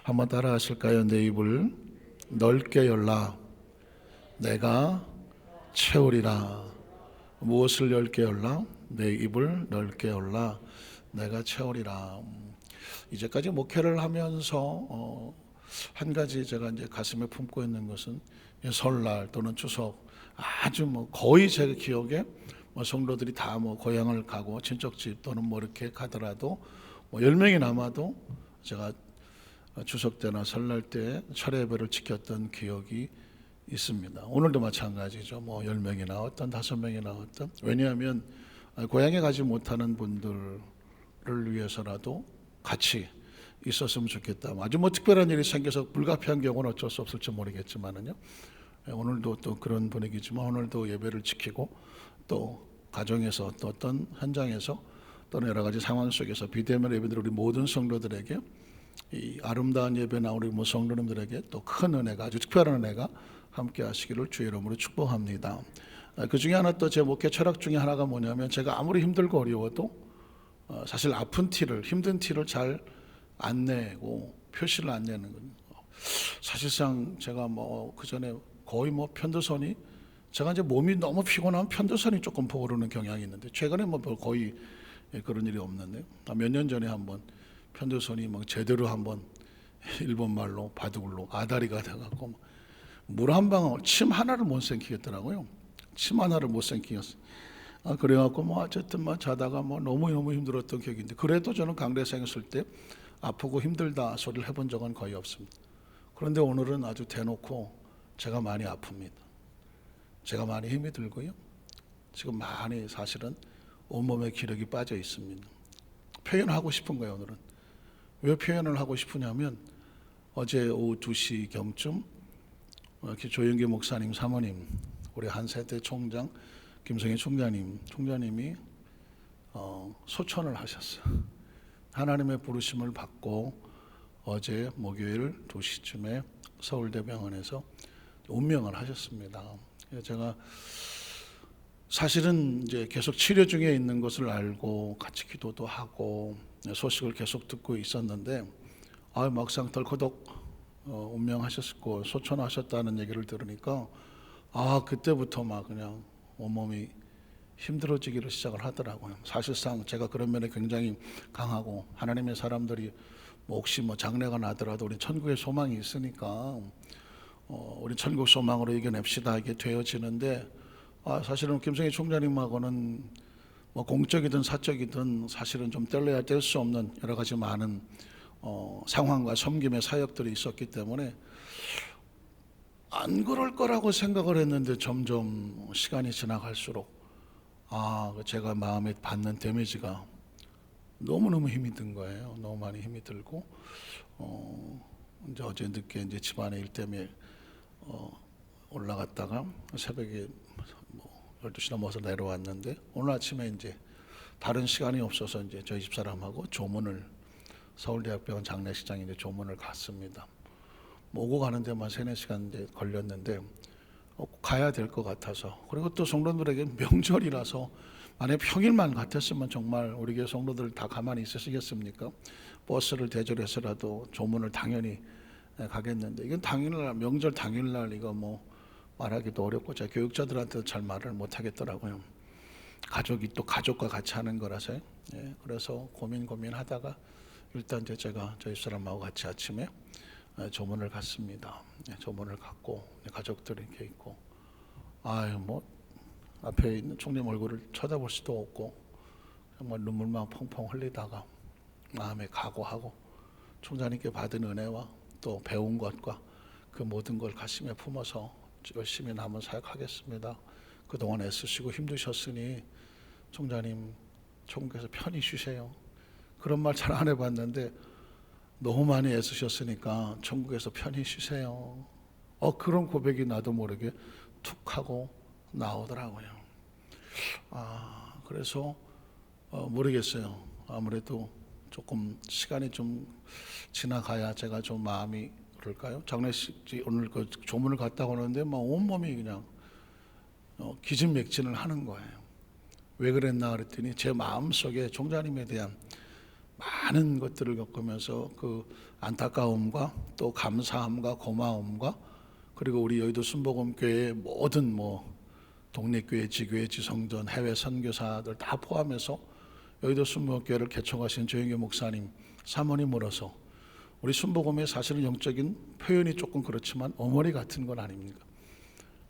한번 따라 하실까요? 내 입을 넓게 열라. 내가 채우리라. 무엇을 넓게 열라? 내 입을 넓게 열라. 내가 채우리라. 이제까지 목회를 하면서 한 가지 제가 이제 가슴에 품고 있는 것은 설날 또는 추석 아주 거의 제 기억에 성도들이 다 고향을 가고 친척집 또는 이렇게 가더라도 10명이 남아도 제가 추석 때나 설날 때 철회 예배를 지켰던 기억이 있습니다. 오늘도 마찬가지죠. 10명이 나왔던 5명이 나왔던. 왜냐하면 고향에 가지 못하는 분들을 위해서라도 같이 있었으면 좋겠다. 아주 특별한 일이 생겨서 불가피한 경우는 어쩔 수 없을지 모르겠지만은요. 오늘도 또 그런 분위기지만 오늘도 예배를 지키고 또 가정에서 또 어떤 현장에서 또는 여러 가지 상황 속에서 비대면 예배들 우리 모든 성도들에게 이 아름다운 예배 나오는 우리 성도님들에게 또 큰 은혜가 아주 특별한 은혜가 함께 하시기를 주의 이름으로 축복합니다. 그 중에 하나 또 제 목회 철학 중에 하나가 뭐냐면 제가 아무리 힘들고 어려워도 사실 아픈 티를 힘든 티를 잘 안 내고 표시를 안 내는 거예요. 사실상 제가 그 전에 거의 편도선이 제가 이제 몸이 너무 피곤하면 편도선이 조금 부어오르는 경향이 있는데 최근에 거의 그런 일이 없는데 몇 년 전에 한번 편도선이 제대로 한번 일본 말로 바둑으로 아다리가 돼갖고 물 한 방울 침 하나를 못 삼키겠더라고요. 침 하나를 못 삼키겠어요. 그래갖고 어쨌든 자다가 너무 힘들었던 기억인데 그래도 저는 강대상에 있을 때 아프고 힘들다 소리를 해본 적은 거의 없습니다. 그런데 오늘은 아주 대놓고 제가 많이 아픕니다. 제가 많이 힘이 들고요. 지금 많이 사실은 온몸에 기력이 빠져 있습니다. 표현하고 싶은 거예요. 오늘은. 왜 표현을 하고 싶으냐면 어제 오후 2시경쯤 조영기 목사님 사모님 우리 한세대 총장 김성희 총장님이 소천을 하셨어요. 하나님의 부르심을 받고 어제 목요일 2시쯤에 서울대병원에서 운명을 하셨습니다. 제가 사실은 이제 계속 치료 중에 있는 것을 알고 같이 기도도 하고 소식을 계속 듣고 있었는데 막상 덜커덕 운명하셨고 소천하셨다는 얘기를 들으니까 그때부터 그냥 온몸이 힘들어지기를 시작을 하더라고요. 사실상 제가 그런 면에 굉장히 강하고 하나님의 사람들이 혹시 장례가 나더라도 우리 천국의 소망이 있으니까 우리 천국 소망으로 이겨냅시다 이게 되어지는데 사실은 김성희 총장님하고는 공적이든 사적이든 사실은 좀 뗄래야 뗄 수 없는 여러 가지 많은 상황과 섬김의 사역들이 있었기 때문에 안 그럴 거라고 생각을 했는데 점점 시간이 지나갈수록 제가 마음에 받는 데미지가 너무너무 힘이 든 거예요. 너무 많이 힘이 들고 이제 어제 늦게 이제 집안의 일 때문에 올라갔다가 새벽에 12시 넘어서 내려왔는데 오늘 아침에 이제 다른 시간이 없어서 이제 저희 집사람하고 조문을 서울대학병원 장례식장에 이제 조문을 갔습니다. 오고 가는 데만 3-4시간 이제 걸렸는데 가야 될 것 같아서 그리고 또 성도들에게 명절이라서 만약 평일만 같았으면 정말 우리 교회 성도들 다 가만히 있으시겠습니까? 버스를 대절해서라도 조문을 당연히 가겠는데 이건 당일날 명절 당일날 이거 말하기도 어렵고 제가 교육자들한테도 잘 말을 못 하겠더라고요. 가족이 또 가족과 같이 하는 거라서요. 그래서 고민하다가 일단 이제 제가 저희 사람하고 같이 아침에 조문을 갔습니다. 조문을 갔고 가족들이 이렇게 있고 앞에 있는 총님 얼굴을 쳐다볼 수도 없고 정말 눈물만 펑펑 흘리다가 마음에 각오하고 총장님께 받은 은혜와 또 배운 것과 그 모든 걸 가슴에 품어서 열심히 남은 사역하겠습니다. 그동안 애쓰시고 힘드셨으니 총장님 천국에서 편히 쉬세요. 그런 말 잘 안 해봤는데 너무 많이 애쓰셨으니까 천국에서 편히 쉬세요. 그런 고백이 나도 모르게 툭 하고 나오더라고요. 그래서 모르겠어요. 아무래도 조금 시간이 좀 지나가야 제가 좀 마음이 그럴까요? 장례식 오늘 그 조문을 갔다 오는데 온몸이 그냥 기진맥진을 하는 거예요. 왜 그랬나 그랬더니 제 마음속에 총장님에 대한 많은 것들을 겪으면서 그 안타까움과 또 감사함과 고마움과 그리고 우리 여의도 순복음교회의 모든 독립교회, 지교회, 지성전, 해외 선교사들 다 포함해서 여의도 순복음교회를 개척하신 조영규 목사님 사모님으로서 우리 순복음의 사실은 영적인 표현이 조금 그렇지만 어머니 같은 건 아닙니까?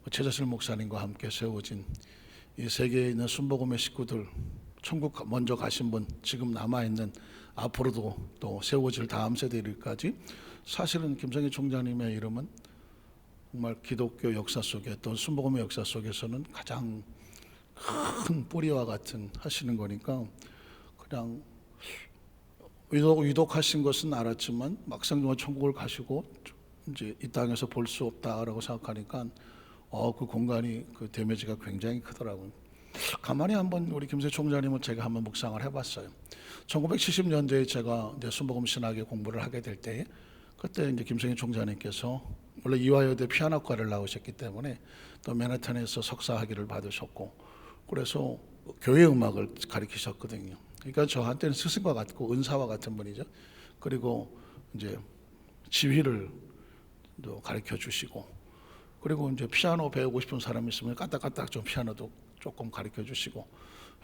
최자실 목사님과 함께 세워진 이 세계에 있는 순복음의 식구들, 천국 먼저 가신 분, 지금 남아있는 앞으로도 또 세워질 다음 세대들까지 사실은 김성희 총장님의 이름은 정말 기독교 역사 속에 또 순복음의 역사 속에서는 가장 큰 뿌리와 같은 하시는 거니까 그냥 위독하신 것은 알았지만 막상 정말 천국을 가시고 이제 이 땅에서 볼 수 없다라고 생각하니까 그 공간이 그 데미지가 굉장히 크더라고요. 가만히 한번 우리 김성희 총장님을 제가 한번 묵상을 해봤어요. 1970년대에 제가 이제 순복음 신학의 공부를 하게 될 때 그때 이제 김성희 총장님께서 원래 이화여대 피아노과를 나오셨기 때문에 또 맨하탄에서 석사 학위를 받으셨고 그래서 교회 음악을 가르치셨거든요. 그러니까 저한테는 스승과 같고 은사와 같은 분이죠. 그리고 이제 지휘를 또 가르쳐 주시고 그리고 이제 피아노 배우고 싶은 사람이 있으면 까딱까딱 좀 피아노도 조금 가르쳐 주시고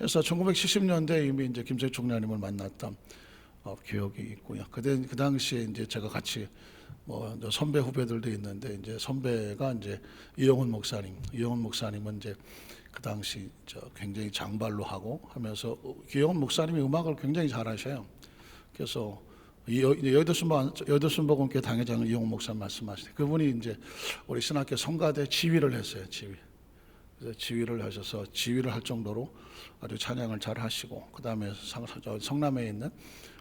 해서 1970년대 이미 이제 김성희 총장님을 만났던 기억이 있고요. 그 당시에 이제 제가 같이 선배 후배들도 있는데 이제 선배가 이제 이영훈 목사님은 이제 그 당시 굉장히 장발로 하고 하면서 이영훈 목사님이 음악을 굉장히 잘하셔요. 그래서 여의도 순복음교회 당회장은 이영훈 목사님 말씀하시는데 그분이 이제 우리 신학교 성가대 지휘를 했어요. 그래서 지휘를 하셔서 지휘를 할 정도로 아주 찬양을 잘 하시고 그 다음에 성남에 있는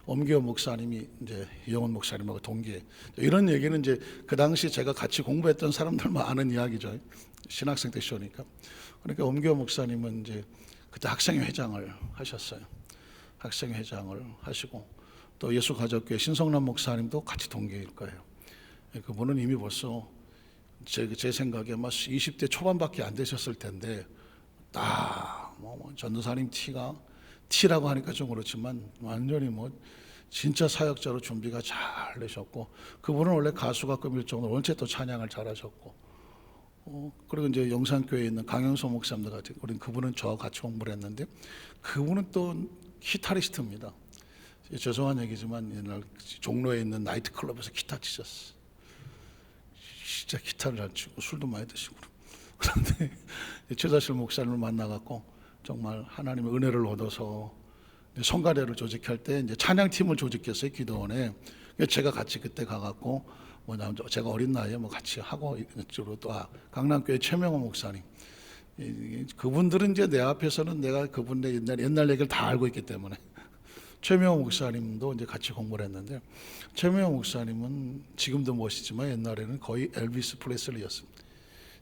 엄기호 목사님이 이제 이영훈 목사님하고 동기에 이런 얘기는 이제 그 당시 제가 같이 공부했던 사람들만 아는 이야기죠. 신학생 때 쇼니까. 그러니까 엄기호 목사님은 이제 그때 학생회장을 하셨어요. 학생회장을 하시고 또 예수가족교회 신성남 목사님도 같이 동기일 거예요. 그분은 이미 벌써 제 생각에 20대 초반밖에 안 되셨을 텐데 딱 전도사님 티라고 하니까 좀 그렇지만 완전히 진짜 사역자로 준비가 잘 되셨고 그분은 원래 가수가 급일 정도로 원체 또 찬양을 잘하셨고 그리고 이제 영산교회에 있는 강영소 목사님도 같이 우리는 그분은 저와 같이 공부를 했는데 그분은 또 기타리스트입니다. 죄송한 얘기지만 옛날 종로에 있는 나이트클럽에서 기타 치셨어. 진짜 기타를 잘 치고 술도 많이 드시고 그런데 최자실 목사님을 만나갖고 정말 하나님의 은혜를 얻어서 성가대를 조직할 때 이제 찬양팀을 조직했어요. 기도원에. 제가 같이 그때 가갖고 제가 어린 나이에 같이 하고 주로 또 강남교회 최명호 목사님 그분들은 이제 내 앞에서는 내가 그분의 옛날 얘기를 다 알고 있기 때문에 최명호 목사님도 이제 같이 공부를 했는데 최명호 목사님은 지금도 멋있지만 옛날에는 거의 엘비스 프레슬리였습니다.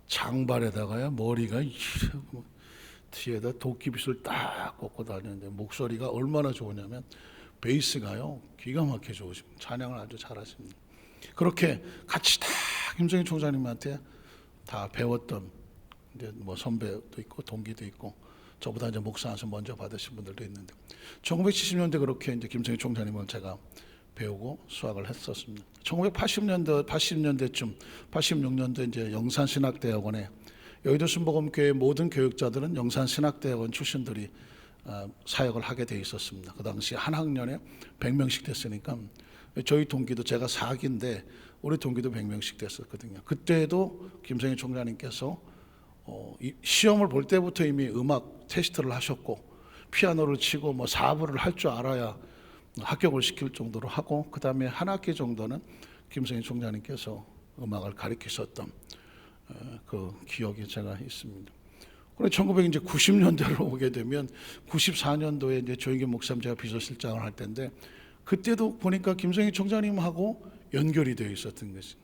장발에다가야 머리가 뒤에다 도끼빗을 딱 꽂고 다니는데 목소리가 얼마나 좋으냐면 베이스가요 기가 막히게 좋으십니다. 찬양을 아주 잘하십니다. 그렇게 같이 다 김성희 총장님한테 다 배웠던 이제 선배도 있고 동기도 있고 저보다 이제 목사 안수 먼저 받으신 분들도 있는데 1970년대 그렇게 이제 김성희 총장님을 제가 배우고 수학을 했었습니다. 80년대쯤 86년도 이제 영산신학대학원에 여의도 순복음교회 모든 교육자들은 영산신학대학원 출신들이 사역을 하게 돼 있었습니다. 그 당시 한 학년에 100명씩 됐으니까 저희 동기도 제가 4기인데 우리 동기도 100명씩 됐었거든요. 그때도 김성희 총장님께서 시험을 볼 때부터 이미 음악 테스트를 하셨고 피아노를 치고 사부를 할 줄 알아야 합격을 시킬 정도로 하고 그 다음에 한 학기 정도는 김성희 총장님께서 음악을 가르치셨던 그 기억이 제가 있습니다. 그리고 1990년대로 오게 되면 94년도에 이제 조영규 목사님 제가 비서실장을 할 때인데 그때도 보니까 김성희 총장님하고 연결이 되어 있었던 것이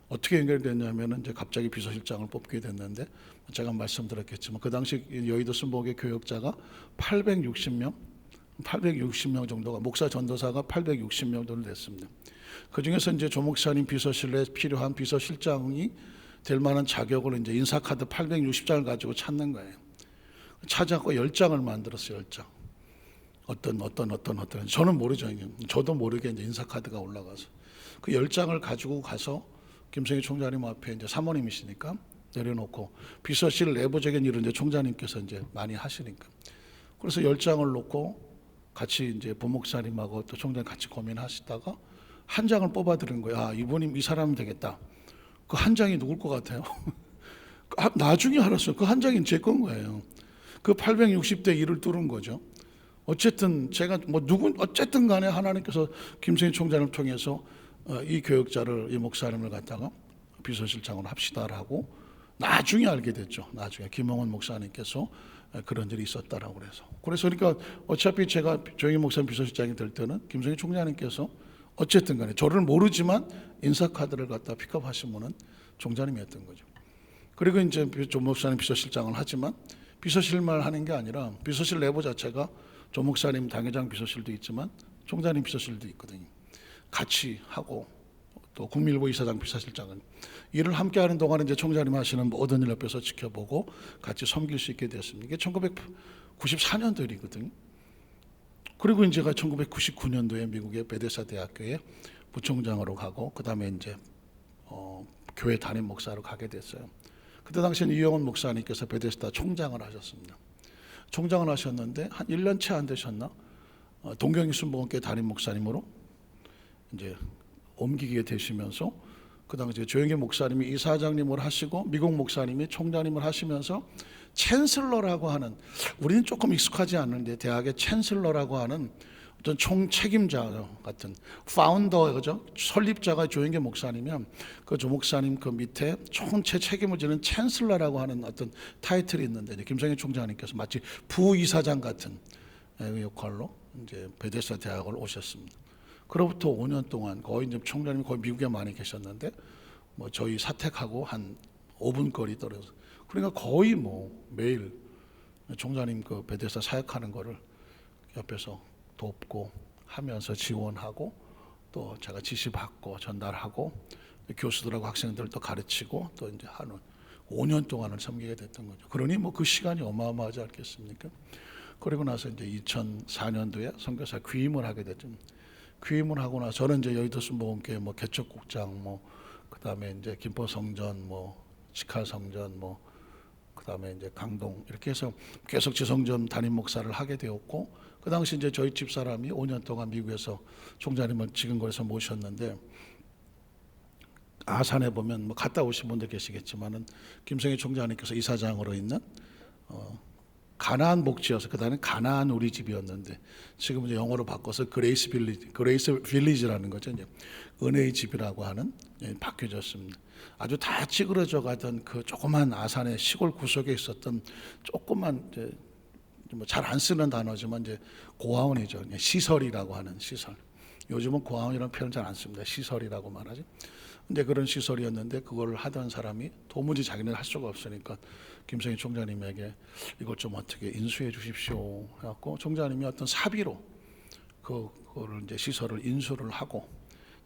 어떻게 연결됐냐면은 이제 갑자기 비서실장을 뽑게 됐는데 제가 말씀드렸겠지만 그 당시 여의도 순복음교회 교역자가 860명 정도가 목사 전도사가 860명 정도 됐습니다. 그 중에서 이제 조 목사님 비서실에 필요한 비서실장이 될 만한 자격을 이제 인사카드 860장을 가지고 찾는 거예요. 찾아갖고 10장을 만들었어요. 10장. 어떤 저는 모르죠. 저도 모르게 이제 인사 카드가 올라가서 그 10장을 가지고 가서 김성희 총장님 앞에 이제 사모님이시니까 내려놓고 비서실 내부적인 일은 이제 총장님께서 이제 많이 하시니까 그래서 10장을 놓고 같이 이제 부목사님하고 또 총장 같이 고민하시다가 한 장을 뽑아드린 거예요. 아, 이분이 이 사람은 되겠다. 그 한 장이 누굴 것 같아요? 나중에 알았어요. 그 한 장이 제 건 거예요. 그 860대 1을 뚫은 거죠. 어쨌든 제가 어쨌든 간에 하나님께서 김성희 총장을 통해서 이 교역자를 이 목사님을 갖다가 비서실장으로 합시다라고 나중에 알게 됐죠. 나중에 김홍원 목사님께서 그런 일이 있었다라고 그래서 그러니까 어차피 제가 조영희 목사님 비서실장이 될 때는 김성희 총장님께서 어쨌든 간에 저를 모르지만 인사카드를 갖다 픽업하신 분은 총장님이었던 거죠. 그리고 이제 조 목사님 비서실장을 하지만 비서실만 하는 게 아니라 비서실 내부 자체가 조 목사님 당회장 비서실도 있지만 총장님 비서실도 있거든요. 같이 하고 또 국민일보 이사장 비서실장은 일을 함께 하는 동안에 이제 총장님 하시는 모든 일 옆에서 지켜보고 같이 섬길 수 있게 됐습니다. 이게 1994년도 일이거든요. 그리고 이제 1999년도에 미국의 베데사 대학교에 부총장으로 가고 그 다음에 이제 교회 담임 목사로 가게 됐어요. 그때 당시엔 이영원 목사님께서 베데스다 총장을 하셨습니다. 총장을 하셨는데 한 1년 채 안 되셨나? 동경이 순복음교회 담임 목사님으로 이제 옮기게 되시면서 그 당시에 조영기 목사님이 이사장님을 하시고 미국 목사님이 총장님을 하시면서 챈슬러라고 하는 우리는 조금 익숙하지 않는데 대학의 챈슬러라고 하는 어떤 총책임자 같은 파운더 그죠? 설립자가 조영기 목사님이면 그 조 목사님 그 밑에 총체 책임을 지는 챈슬러라고 하는 어떤 타이틀이 있는데 이제 김성희 총장님께서 마치 부이사장 같은 역할로 이제 베데스다 대학을 오셨습니다. 그로부터 5년 동안 거의 이제 총장님이 거의 미국에 많이 계셨는데 뭐 저희 사택하고 한 5분 거리 떨어져서 그러니까 거의 뭐 매일 총장님 그 베데스다 사역하는 거를 옆에서 돕고 하면서 지원하고 또 제가 지시받고 전달하고 교수들하고 학생들도 가르치고 또 이제 하는 5년 동안을 섬기게 됐던 거죠. 그러니 뭐 그 시간이 어마어마하지 않겠습니까? 그리고 나서 이제 2004년도에 선교사 귀임을 하게 됐죠. 귀임을 하고 나서 저는 이제 여의도 순복음교회 뭐 개척국장 뭐 그다음에 이제 김포성전 뭐 직하성전 뭐 그다음에 이제 강동 이렇게 해서 계속 지성전 담임 목사를 하게 되었고 그 당시 이제 저희 집 사람이 5년 동안 미국에서 총장님을 지금거에서 모셨는데 아산에 보면 뭐 갔다 오신 분들 계시겠지만은 김성희 총장님께서 이사장으로 있는 가나안 목지여서 그다음에 가나안 우리 집이었는데 지금 이제 영어로 바꿔서 그레이스 빌리지라는 거죠. 이제 은혜의 집이라고 하는 바뀌어졌습니다. 아주 다 찌그러져 가던 그 조그만 아산의 시골 구석에 있었던 조그만 이제 뭐 잘 안 쓰는 단어지만 이제 고아원이죠. 시설이라고 하는 시설. 요즘은 고아원이라는 표현 잘 안 씁니다. 시설이라고 말하지. 근데 그런 시설이었는데 그걸 하던 사람이 도무지 자기는 할 수가 없으니까 김성희 총장님에게 이걸 좀 어떻게 인수해 주십시오 해갖고 총장님이 어떤 사비로 그거를 이제 시설을 인수를 하고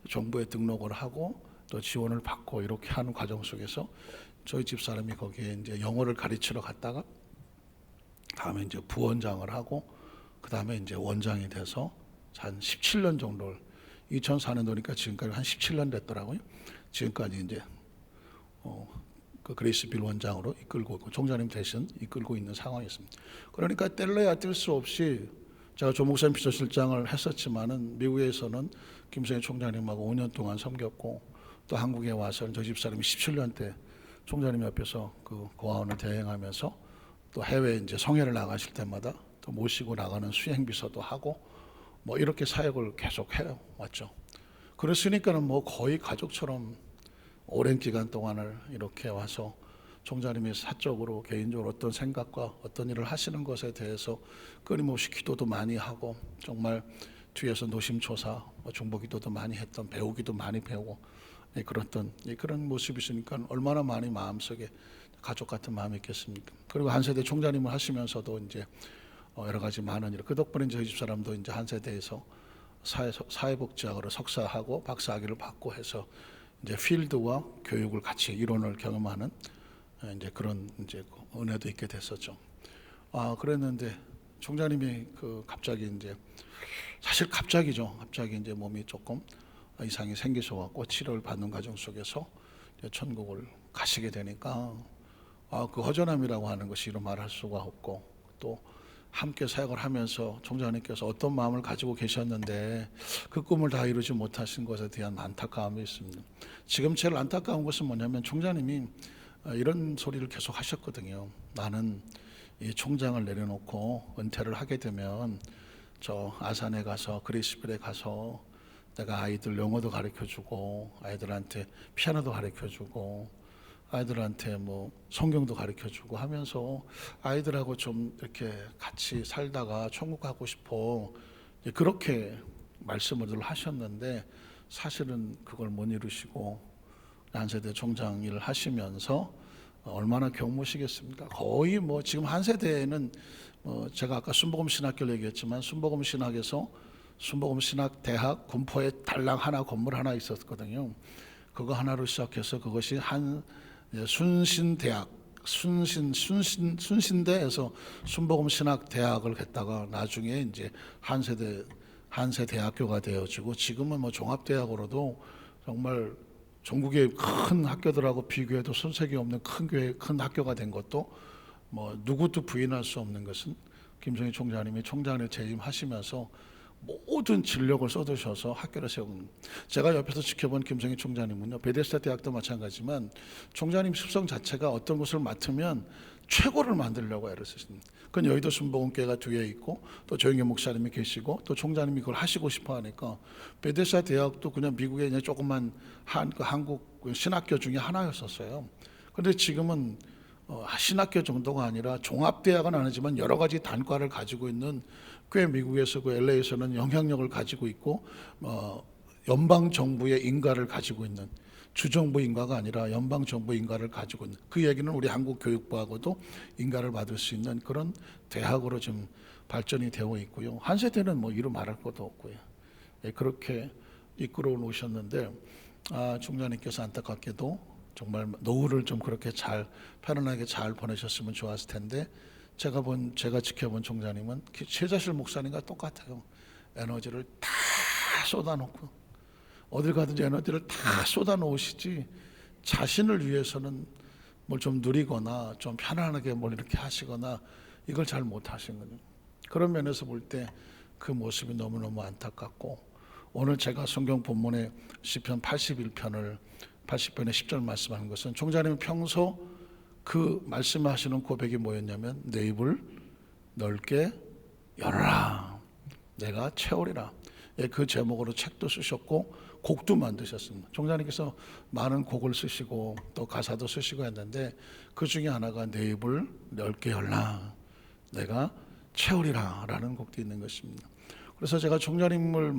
정부에 등록을 하고 또 지원을 받고 이렇게 하는 과정 속에서 저희 집 사람이 거기에 이제 영어를 가르치러 갔다가 다음에 이제 부원장을 하고 그 다음에 이제 원장이 돼서 한 17년 정도를 2004년도니까 지금까지 한 17년 됐더라고요. 지금까지 이제 그 그레이스빌 원장으로 이끌고 있고 총장님 대신 이끌고 있는 상황이었습니다. 그러니까 뗄래야 뗄 수 없이 제가 조 목사님 비서실장을 했었지만은 미국에서는 김성희 총장님하고 5년 동안 섬겼고 또 한국에 와서 저희 집사람이 17년 때 총장님 옆에서 그 고아원을 대행하면서 또 해외 이제 성회를 나가실 때마다 또 모시고 나가는 수행비서도 하고 뭐 이렇게 사역을 계속 해 왔죠. 그랬으니까는 뭐 거의 가족처럼 오랜 기간 동안을 이렇게 와서 총장님이 사적으로 개인적으로 어떤 생각과 어떤 일을 하시는 것에 대해서 끊임없이 기도도 많이 하고 정말 뒤에서 노심초사 중보기도도 많이 했던 배우기도 많이 배우고 그런 모습이 있으니까 얼마나 많이 마음속에 가족 같은 마음이 있겠습니까? 그리고 한 세대 총장님을 하시면서도 이제 여러 가지 많은 일, 그 덕분에 저희 집 사람도 이제 한 세대에서 사회복지학으로 석사하고 박사학위를 받고 해서 이제 필드와 교육을 같이 이론을 경험하는 이제 그런 이제 은혜도 있게 됐었죠. 그랬는데 총장님이 갑자기 이제 사실 갑자기죠. 갑자기 이제 몸이 조금 이상이 생기셔 갖고 치료를 받는 과정 속에서 이제 천국을 가시게 되니까 그 허전함이라고 하는 것이 이루 말할 수가 없고, 또 함께 사역을 하면서 총장님께서 어떤 마음을 가지고 계셨는데 그 꿈을 다 이루지 못하신 것에 대한 안타까움이 있습니다. 지금 제일 안타까운 것은 뭐냐면 총장님이 이런 소리를 계속 하셨거든요. 나는 이 총장을 내려놓고 은퇴를 하게 되면 저 아산에 가서 그리스빌에 가서 내가 아이들 영어도 가르쳐주고 아이들한테 피아노도 가르쳐주고 아이들한테 뭐 성경도 가르쳐주고 하면서 아이들하고 좀 이렇게 같이 살다가 천국 가고 싶어, 그렇게 말씀을 하셨는데 사실은 그걸 못 이루시고 한세대 총장 일을 하시면서 얼마나 경무시겠습니까? 거의 뭐 지금 한세대에는 제가 아까 순복음 신학교를 얘기했지만 순복음 신학에서 순복음 신학대학 군포에 달랑 하나 건물 하나 있었거든요. 그거 하나로 시작해서 그것이 한 순신대학 순신대에서 순복음 신학대학을 했다가 나중에 이제 한세대학교가 되어지고 지금은 뭐 종합대학으로도 정말 전국의 큰 학교들하고 비교해도 손색이 없는 큰 교회, 큰 학교가 된 것도 뭐 누구도 부인할 수 없는 것은 김성희 총장님이 총장을 재임하시면서 모든 진력을 쏟으셔서 학교를 세운, 제가 옆에서 지켜본 김성희 총장님은요, 베데스다 대학도 마찬가지지만 총장님 습성 자체가 어떤 것을 맡으면 최고를 만들려고 애를 쓰십니다. 그건 여의도 순복음교회가 뒤에 있고 또 조영계 목사님이 계시고 또 총장님이 그걸 하시고 싶어 하니까 베데스다 대학도 그냥 미국의 그냥 조그만 한국 신학교 중에 하나였었어요. 그런데 지금은 신학교 정도가 아니라 종합대학은 아니지만 여러 가지 단과를 가지고 있는, 꽤 미국에서 그 LA에서는 영향력을 가지고 있고 연방 정부의 인가를 가지고 있는, 주정부 인가가 아니라 연방 정부 인가를 가지고 있는, 그 얘기는 우리 한국 교육부하고도 인가를 받을 수 있는 그런 대학으로 좀 발전이 되어 있고요. 한 세대는 뭐 이루 말할 것도 없고요. 그렇게 이끌어 놓으셨는데 총장님께서 안타깝게도 정말 노후를 좀 그렇게 잘 편안하게 잘 보내셨으면 좋았을 텐데, 제가 지켜본 총장님은 최자실 목사님과 똑같아요. 에너지를 다 쏟아놓고 어딜 가든지 에너지를 다 쏟아놓으시지 자신을 위해서는 뭘 좀 누리거나 좀 편안하게 뭘 이렇게 하시거나 이걸 잘 못하신 거죠. 그런 면에서 볼 때 그 모습이 너무너무 안타깝고, 오늘 제가 성경 본문의 시편 81편의 10절 말씀하는 것은 총장님이 평소 그 말씀하시는 고백이 뭐였냐면 내 입을 넓게 열어라 내가 채우리라. 그 제목으로 책도 쓰셨고 곡도 만드셨습니다. 총장님께서 많은 곡을 쓰시고 또 가사도 쓰시고 했는데 그 중에 하나가 내 입을 넓게 열라 내가 채우리라 라는 곡도 있는 것입니다. 그래서 제가 총장님을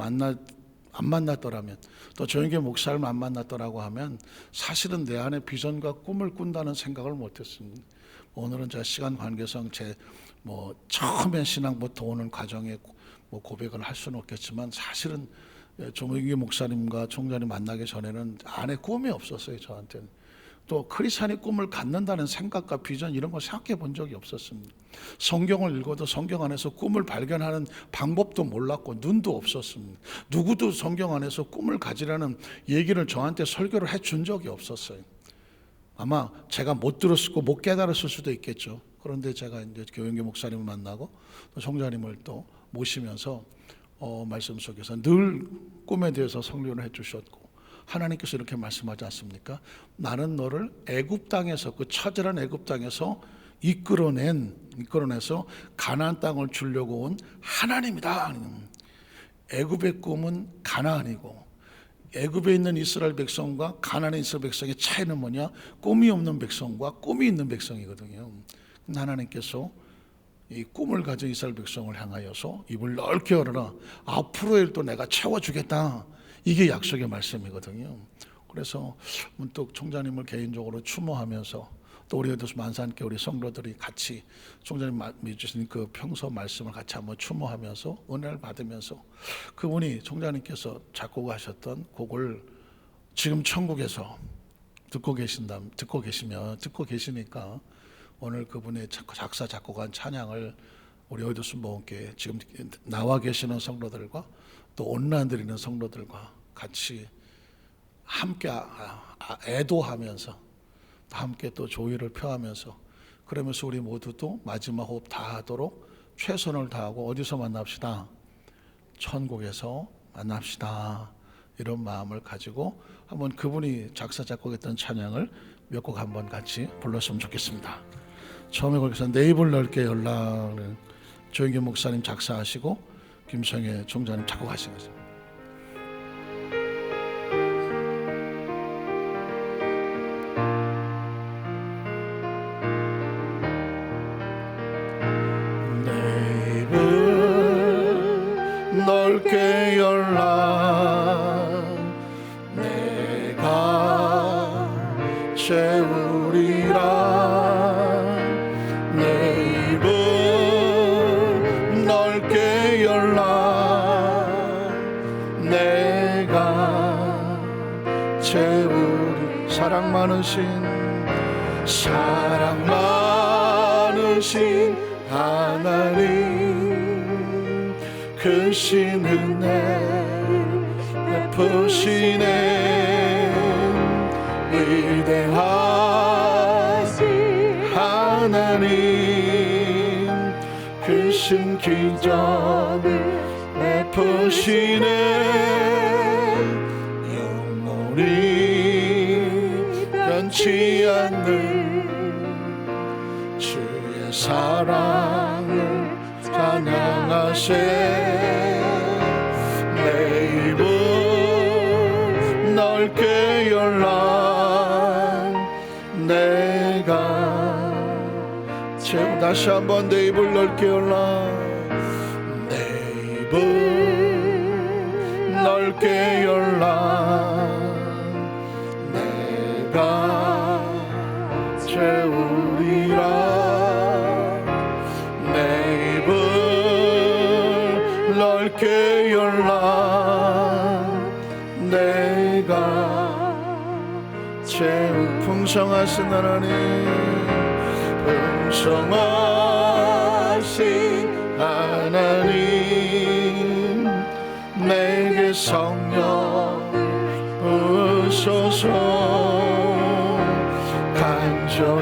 안 만났더라면, 또 조영계 목사를 안 만났더라고 하면 사실은 내 안에 비전과 꿈을 꾼다는 생각을 못했습니다. 오늘은 제가 시간 관계상 처음에 신앙부터 오는 과정에 고백을 할 수는 없겠지만 사실은 조영계 목사님과 총장님 만나기 전에는 안에 꿈이 없었어요. 저한테는 또 크리스찬이 꿈을 갖는다는 생각과 비전 이런 걸 생각해 본 적이 없었습니다. 성경을 읽어도 성경 안에서 꿈을 발견하는 방법도 몰랐고 눈도 없었습니다. 누구도 성경 안에서 꿈을 가지라는 얘기를 저한테 설교를 해준 적이 없었어요. 아마 제가 못 들었고 못 깨달았을 수도 있겠죠. 그런데 제가 이제 교영계 목사님을 만나고 또 총장님을 또 모시면서 말씀 속에서 늘 꿈에 대해서 설교를 해주셨고, 하나님께서 이렇게 말씀하지 않습니까? 나는 너를 애굽 땅에서, 그 처절한 애굽 땅에서 이끌어내서 가나안 땅을 주려고 온 하나님이다. 애굽의 꿈은 가나안이고 애굽에 있는 이스라엘 백성과 가나안에 이스라엘 백성의 차이는 뭐냐? 꿈이 없는 백성과 꿈이 있는 백성이거든요. 하나님께서 이 꿈을 가진 이스라엘 백성을 향하여서 입을 넓게 열어라 앞으로의 일도 내가 채워주겠다, 이게 약속의 말씀이거든요. 그래서 문득 총장님을 개인적으로 추모하면서 또 우리 만산교회 우리 성도들이 같이 총장님 주신 그 평소 말씀을 같이 한번 추모하면서 은혜를 받으면서, 그분이 총장님께서 작곡하셨던 곡을 지금 천국에서 듣고 계시니까 오늘 그분의 작사 작곡한 찬양을 우리 어디서 모험교회 지금 나와 계시는 성도들과 또 온라인 드리는 성도들과 같이 함께 애도하면서 함께 또 조의를 표하면서 그러면서 우리 모두도 마지막 호흡 다 하도록 최선을 다하고 어디서 만납시다? 천국에서 만납시다. 이런 마음을 가지고 한번 그분이 작사 작곡했던 찬양을 몇 곡 한번 같이 불렀으면 좋겠습니다. 처음에 거기서 내 입을 넓게 열라는 조영기 목사님 작사하시고 김성애 총장님 작곡하신 거죠. 내 입을 넓게 열라 내가 채우리라 내 입을 넓게 열라 내가 채우리 사랑 많으신 하나님 크신 은혜 베푸시네 위대하신 하나님 크신 기적을 베푸시네 영원히 변치 않는 주의 사랑을 찬양하세 내 입을 넓게 열라 내가 채우 다시 한번 내 입을 넓게 열라 내 입을 넓게 열라 내가 채우리라 내 입을 넓게 열라 내가 채우 풍성하신 하나님 풍성하신 하나님 내게 성령 부으소서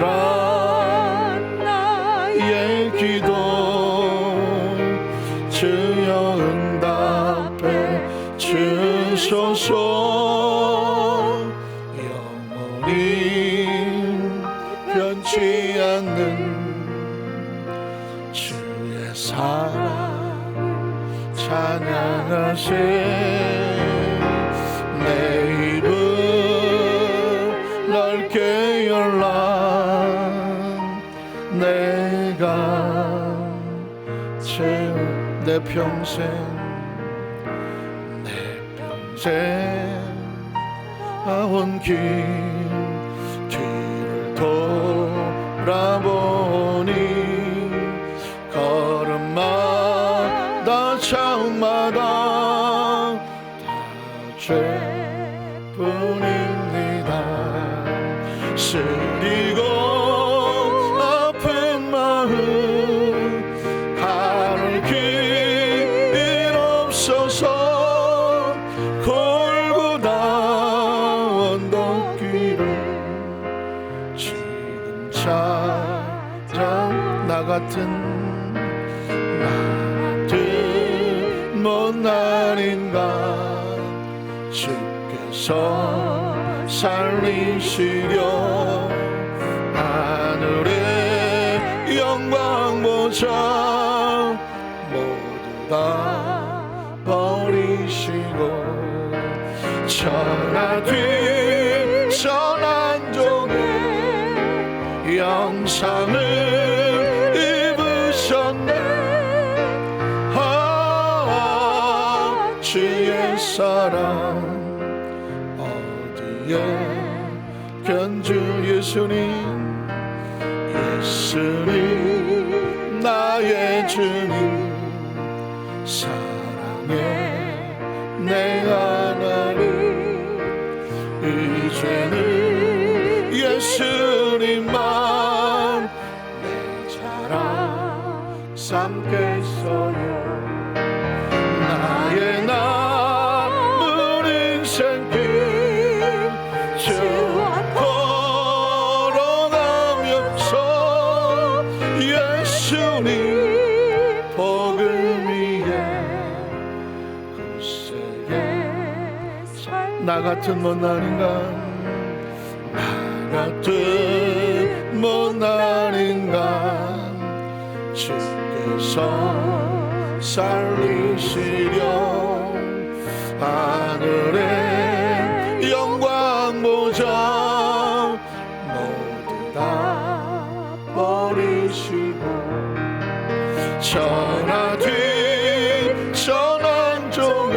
간절한 나의 기도 주여 응답해 주소서 영원히 변치 않는 주의 사랑 찬양하세 내 입을 넓게 열라 내가 채우 내 평생 아온 길을 돌아보니 걸음마다 차움마다 다 죄뿐입니다 쓰리고 아픈 마음 가를 길 없어서 지금 찾아 나 같은 못난 인간 주께서 살리시려 하늘의 영광 보자 모두 다 버리시고 천하뒤 천한종의 영상을 입으셨네 주의 사랑 어디에 견주 예수님 예수님 나의 주님 사랑해 내 하나님 이제는 예수님만 내 자랑 삼게 같은 못난 인간, 나 같은 못난 인간 주께서 살리시려 하늘의 영광 보좌 모두 다 버리시고 천하뒤 천왕종의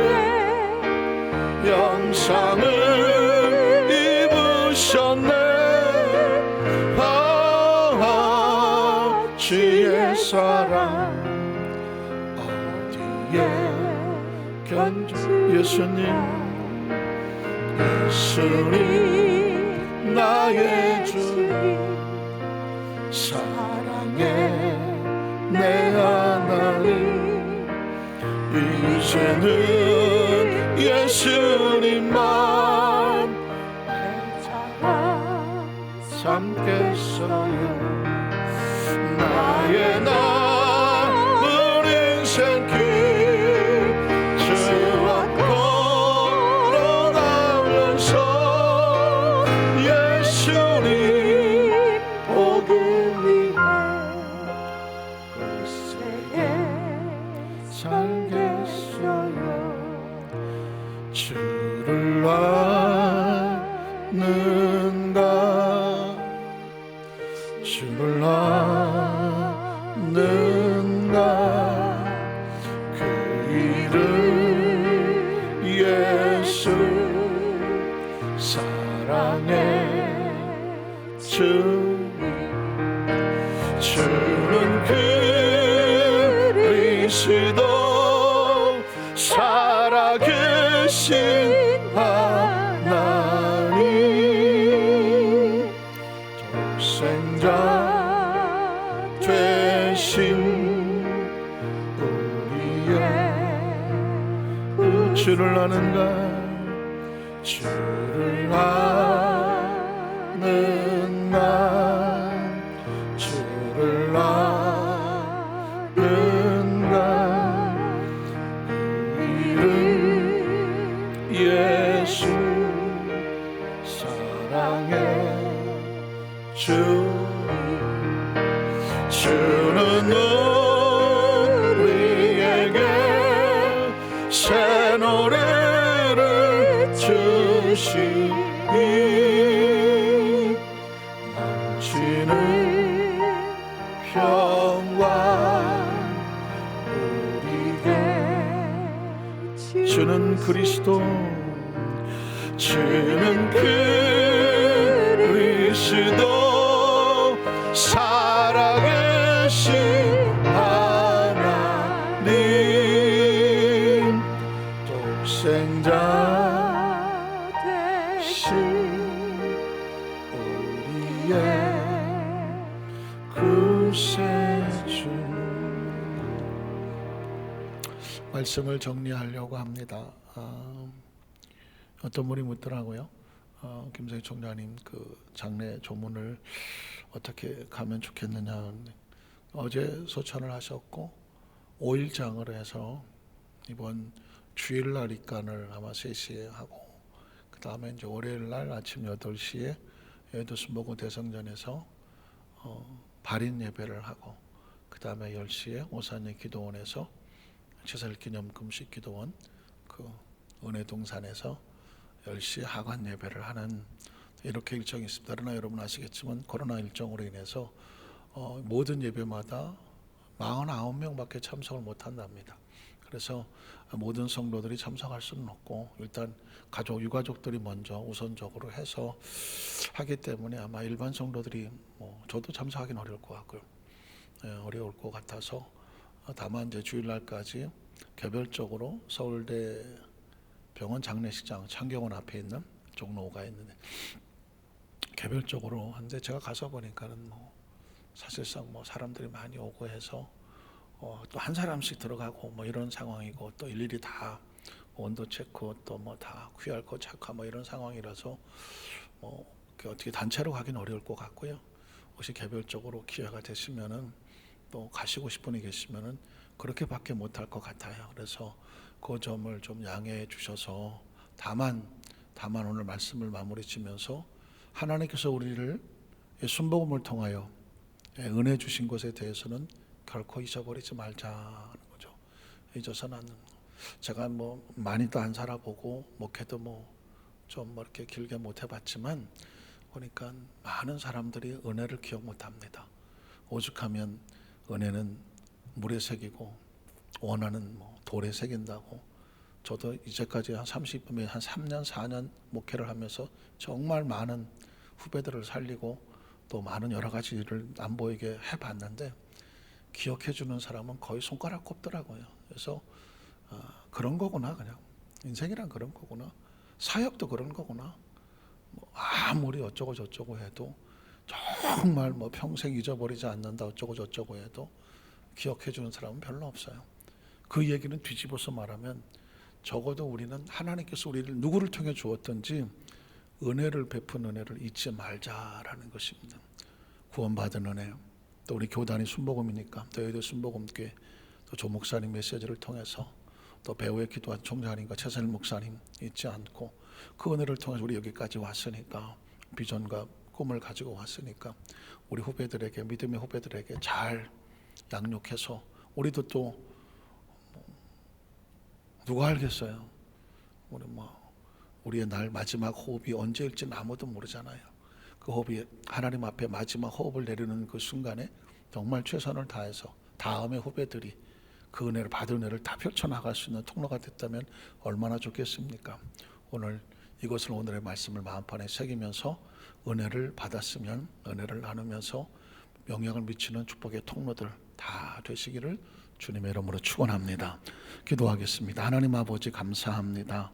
영상을 입으셨네. 주의 사랑 어디에 견주. 예수님 예수님 나의 주님 사랑의 내 하나님 이제는 예수님만 내 자랑 삼겠어요. 나의 남은 인생길 주와 걸어가면서 예수님 복을 위해 굳세게 살겠어요. 주를 아는가 주를 아는가 그 이름 예수 사랑의 주님 주는 그리스도 살아계신 하나님 독생자 되신 우리의 주를 아는가 주를 아는가 주를 아는가 그 이름 예수 사랑의 주 주는 우리에게 새 노래를 주시니 넘치는 평강 우리에게 주는 그리스도 주는 그리스도 살아계신 하나님 독생자 되신 우리의 구세주. 말씀을 정리하려고 합니다. 어떤 분이 묻더라고요. 김성희 총장님 그 장례 조문을 어떻게 가면 좋겠느냐. 어제 소천을 하셨고 5일장을 해서 이번 주일날 입간을 아마 3시에 하고 그 다음에 이제 월요일날 아침 8시에 여의도 순복음 대성전에서 발인 예배를 하고 그 다음에 10시에 오산리 기도원에서 치설기념 금식 기도원 그 은혜동산에서 10시에 하관 예배를 하는 이렇게 일정이 있습니다. 그러나 여러분 아시겠지만 코로나 일정으로 인해서 모든 예배마다 49명밖에 참석을 못한답니다. 그래서 모든 성도들이 참석할 수는 없고 일단 유가족들이 먼저 우선적으로 해서 하기 때문에 아마 일반 성도들이 저도 참석하기는 어려울 것 같고요. 어려울 것 같아서 다만 이제 주일날까지 개별적으로 서울대 병원 장례식장 창경원 앞에 있는 종로가 있는데 개별적으로 한데 제가 가서 보니까는 사실상 사람들이 많이 오고 해서 또 한 사람씩 들어가고 이런 상황이고 또 일일이 다 온도 체크 또 다 QR코드 체크 이런 상황이라서 어떻게 단체로 가긴 어려울 것 같고요. 혹시 개별적으로 기회가 되시면은 또 가시고 싶은 분이 계시면은 그렇게밖에 못할 것 같아요. 그래서 그 점을 좀 양해해 주셔서 다만 다만 오늘 말씀을 마무리 지면서 하나님께서 우리를 순복음을 통하여 은혜 주신 것에 대해서는 결코 잊어버리지 말자는 거죠. 잊어서는 않는 거. 제가 뭐 많이도 안 살아보고 목회도 좀 이렇게 길게 못 해봤지만 보니까 많은 사람들이 은혜를 기억 못합니다. 오죽하면 은혜는 물에 새기고 원하는 돌에 새긴다고. 저도 이제까지 한 3년 4년 목회를 하면서 정말 많은 후배들을 살리고 또 많은 여러 가지 일을 안 보이게 해봤는데 기억해 주는 사람은 거의 손가락 꼽더라고요. 그래서 그런 거구나. 그냥 인생이란 그런 거구나. 사역도 그런 거구나. 아무리 어쩌고 저쩌고 해도 정말 평생 잊어버리지 않는다 어쩌고 저쩌고 해도 기억해 주는 사람은 별로 없어요. 그 얘기는 뒤집어서 말하면 적어도 우리는 하나님께서 우리를 누구를 통해 주었든지 은혜를 베푼 은혜를 잊지 말자라는 것입니다. 구원받은 은혜, 또 우리 교단이 순복음이니까 저희도 순복음교회 또 조 목사님 메시지를 통해서 또 배우의 기도한 총장님과 최선일 목사님 잊지 않고 그 은혜를 통해서 우리 여기까지 왔으니까 비전과 꿈을 가지고 왔으니까 우리 후배들에게 믿음의 후배들에게 잘 양육해서 우리도 또 누가 알겠어요. 우리의 날 마지막 호흡이 언제일지는 아무도 모르잖아요. 그 호흡이 하나님 앞에 마지막 호흡을 내리는 그 순간에 정말 최선을 다해서 다음의 후배들이 그 은혜를 받은 은혜를 다 펼쳐나갈 수 있는 통로가 됐다면 얼마나 좋겠습니까? 오늘 이것을 오늘의 말씀을 마음판에 새기면서 은혜를 받았으면 은혜를 나누면서 영향을 미치는 축복의 통로들 다 되시기를 주님의 이름으로 축원합니다. 기도하겠습니다. 하나님 아버지 감사합니다.